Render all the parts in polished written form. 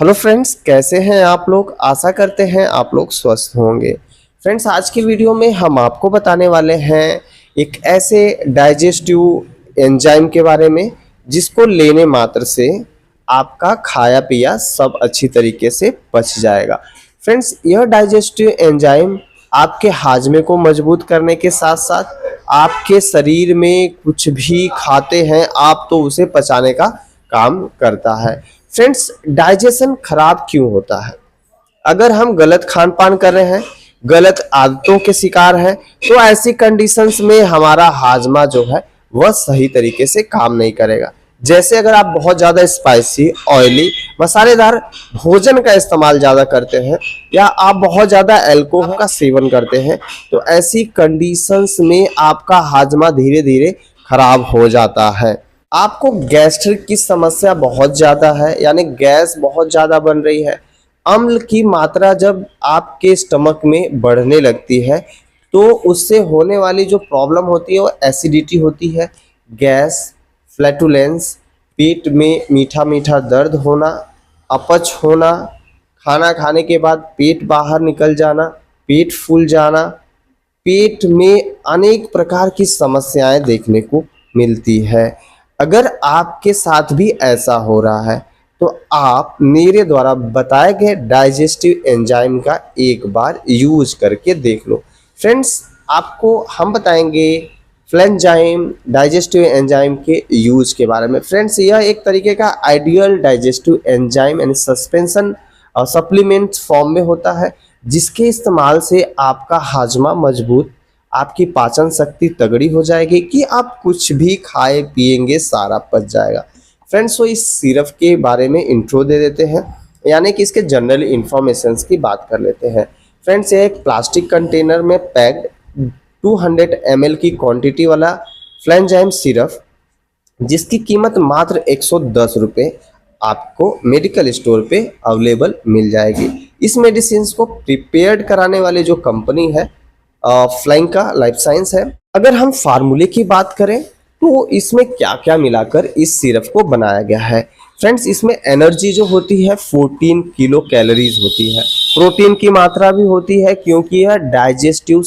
Hello friends, कैसे हैं आप लोग। आशा करते हैं आप लोग स्वस्थ होंगे। फ्रेंड्स, आज की वीडियो में हम आपको बताने वाले हैं एक ऐसे डाइजेस्टिव एंजाइम के बारे में जिसको लेने मात्र से आपका खाया पिया सब अच्छी तरीके से पच जाएगा। फ्रेंड्स, यह डाइजेस्टिव एंजाइम आपके हाजमे को मजबूत करने के साथ साथ आपके शरीर में कुछ भी खाते हैं आप तो उसे पचाने का काम करता है। फ्रेंड्स, डाइजेशन खराब क्यों होता है? अगर हम गलत खान पान कर रहे हैं, गलत आदतों के शिकार हैं, तो ऐसी कंडीशंस में हमारा हाजमा जो है वह सही तरीके से काम नहीं करेगा। जैसे अगर आप बहुत ज़्यादा स्पाइसी, ऑयली, मसालेदार भोजन का इस्तेमाल ज़्यादा करते हैं या आप बहुत ज़्यादा अल्कोहल का सेवन करते हैं, तो ऐसी कंडीशंस में आपका हाजमा धीरे धीरे खराब हो जाता है। आपको गैस्ट्रिक की समस्या बहुत ज़्यादा है, यानी गैस बहुत ज़्यादा बन रही है। अम्ल की मात्रा जब आपके स्टमक में बढ़ने लगती है तो उससे होने वाली जो प्रॉब्लम होती है वो एसिडिटी होती है, गैस, फ्लैटुलेंस, पेट में मीठा मीठा दर्द होना, अपच होना, खाना खाने के बाद पेट बाहर निकल जाना, पेट फूल जाना, पेट में अनेक प्रकार की समस्याएं देखने को मिलती है। अगर आपके साथ भी ऐसा हो रहा है तो आप मेरे द्वारा बताए गए डाइजेस्टिव एंजाइम का एक बार यूज करके देख लो। फ्रेंड्स, आपको हम बताएंगे फ्लेंजाइम डाइजेस्टिव एंजाइम के यूज के बारे में। फ्रेंड्स, यह एक तरीके का आइडियल डाइजेस्टिव एंजाइम यानी सस्पेंशन सप्लीमेंट फॉर्म में होता है, जिसके इस्तेमाल से आपका हाजमा मजबूत, आपकी पाचन शक्ति तगड़ी हो जाएगी कि आप कुछ भी खाए पिएंगे सारा पच जाएगा। फ्रेंड्स, तो इस सिरप के बारे में इंट्रो दे देते हैं, यानी कि इसके जनरल इंफॉर्मेशंस की बात कर लेते हैं। फ्रेंड्स, ये एक प्लास्टिक कंटेनर में पैक्ड 200 ml की क्वांटिटी वाला फ्लेंजाइम सिरप, जिसकी कीमत मात्र 110 रुपये आपको मेडिकल स्टोर पे अवेलेबल मिल जाएगी। इस मेडिसिन को प्रिपेयर्ड कराने वाली जो कंपनी है फ्लैंका लाइफ साइंस है। अगर हम फार्मूले की बात करें तो इसमें क्या क्या मिलाकर इस सिरप को बनाया गया है। फ्रेंड्स, इसमें एनर्जी जो होती है 14 किलो कैलोरीज होती है, प्रोटीन की मात्रा भी होती है क्योंकि यह डाइजेस्टिव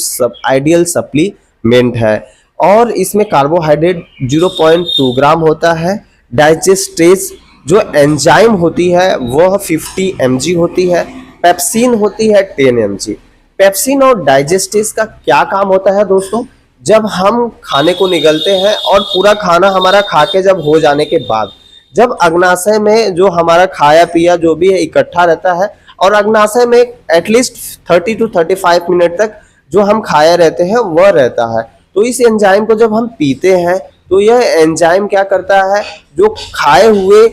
आइडियल सप्लीमेंट है, और इसमें कार्बोहाइड्रेट 0.2 ग्राम होता है। डाइजेस्टेज जो एंजाइम होती है वह 50 mg होती है। पेप्सिन होती है 10 mg। पेप्सिन और डाइजेस्टेज का क्या काम होता है दोस्तों? जब हम खाने को निगलते हैं और पूरा खाना हमारा खा के जब हो जाने के बाद जब अग्नाशय में जो हमारा खाया पिया जो भी है इकट्ठा रहता है, और अग्नाशय में एटलीस्ट 30 to 35 मिनट तक जो हम खाए रहते हैं वह रहता है। तो इस एंजाइम को जब हम पीते हैं तो यह एंजाइम क्या करता है, जो खाए हुए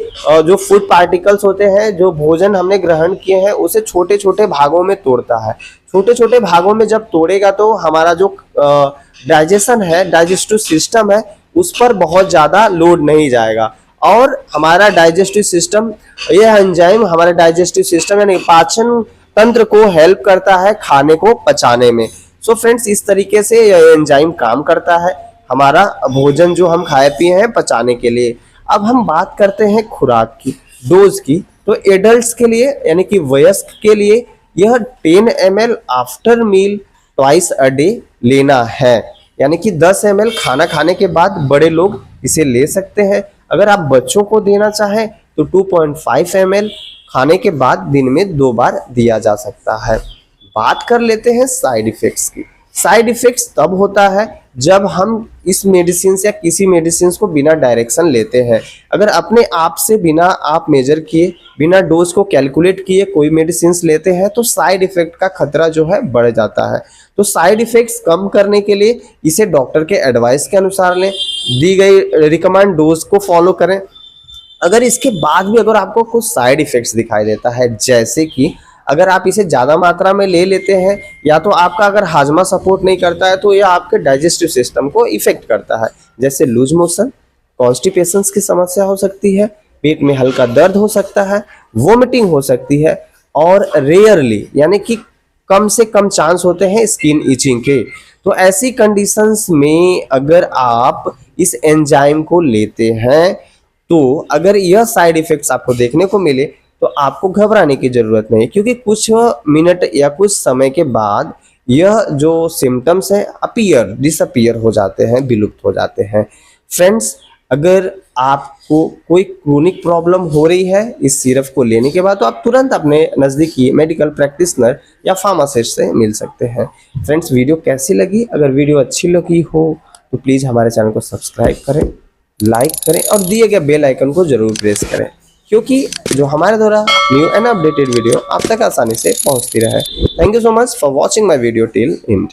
जो फूड पार्टिकल्स होते हैं, जो भोजन हमने ग्रहण किए हैं, उसे छोटे छोटे भागों में तोड़ता है। छोटे छोटे भागों में जब तोड़ेगा तो हमारा जो डाइजेशन है, डाइजेस्टिव सिस्टम है, उस पर बहुत ज़्यादा लोड नहीं जाएगा, और हमारा डाइजेस्टिव सिस्टम, यह एंजाइम हमारे डाइजेस्टिव सिस्टम यानी पाचन तंत्र को हेल्प करता है खाने को पचाने में। सो फ्रेंड्स, इस तरीके से यह एंजाइम काम करता है हमारा भोजन जो हम खाए पिए हैं पचाने के लिए। अब हम बात करते हैं खुराक की, डोज की। तो एडल्ट्स के लिए यानी कि वयस्क के लिए यह 10 ml after meal twice a day लेना है, यानी कि 10 ml खाना खाने के बाद बड़े लोग इसे ले सकते हैं। अगर आप बच्चों को देना चाहें तो 2.5 ml खाने के बाद दिन में 2 बार दिया जा सकता है। बात कर लेते हैं साइड इफेक्ट्स की। साइड इफेक्ट्स तब होता है जब हम इस मेडिसिन या किसी मेडिसिन को बिना डायरेक्शन लेते हैं। अगर अपने आप से बिना आप मेजर किए, बिना डोज को कैलकुलेट किए कोई मेडिसिन लेते हैं तो साइड इफेक्ट का खतरा जो है बढ़ जाता है। तो साइड इफेक्ट्स कम करने के लिए इसे डॉक्टर के एडवाइस के अनुसार लें, दी गई रिकमेंड डोज को फॉलो करें। अगर इसके बाद भी अगर आपको कुछ साइड इफेक्ट्स दिखाई देता है, जैसे कि अगर आप इसे ज़्यादा मात्रा में ले लेते हैं या तो आपका अगर हाजमा सपोर्ट नहीं करता है तो यह आपके डाइजेस्टिव सिस्टम को इफेक्ट करता है, जैसे लूज मोशन, कॉन्स्टिपेशन की समस्या हो सकती है, पेट में हल्का दर्द हो सकता है, वोमिटिंग हो सकती है, और रेयरली यानी कि कम से कम चांस होते हैं स्किन इचिंग के। तो ऐसी कंडीशंस में अगर आप इस एंजाइम को लेते हैं तो अगर यह साइड इफेक्ट्स आपको देखने को मिले तो आपको घबराने की जरूरत नहीं, क्योंकि कुछ मिनट या कुछ समय के बाद यह जो सिम्टम्स है डिसअपियर हो जाते हैं, विलुप्त हो जाते हैं। फ्रेंड्स, अगर आपको कोई क्रोनिक प्रॉब्लम हो रही है इस सिरप को लेने के बाद, तो आप तुरंत अपने नज़दीकी मेडिकल प्रैक्टिशनर या फार्मासिस्ट से मिल सकते हैं। फ्रेंड्स, वीडियो कैसी लगी? अगर वीडियो अच्छी लगी हो तो प्लीज़ हमारे चैनल को सब्सक्राइब करें, लाइक करें और दिए गए बेल आइकन को जरूर प्रेस करें, क्योंकि जो हमारे द्वारा न्यू एंड अपडेटेड वीडियो आप तक आसानी से पहुंचती रहे। Thank you so much for watching my video till and.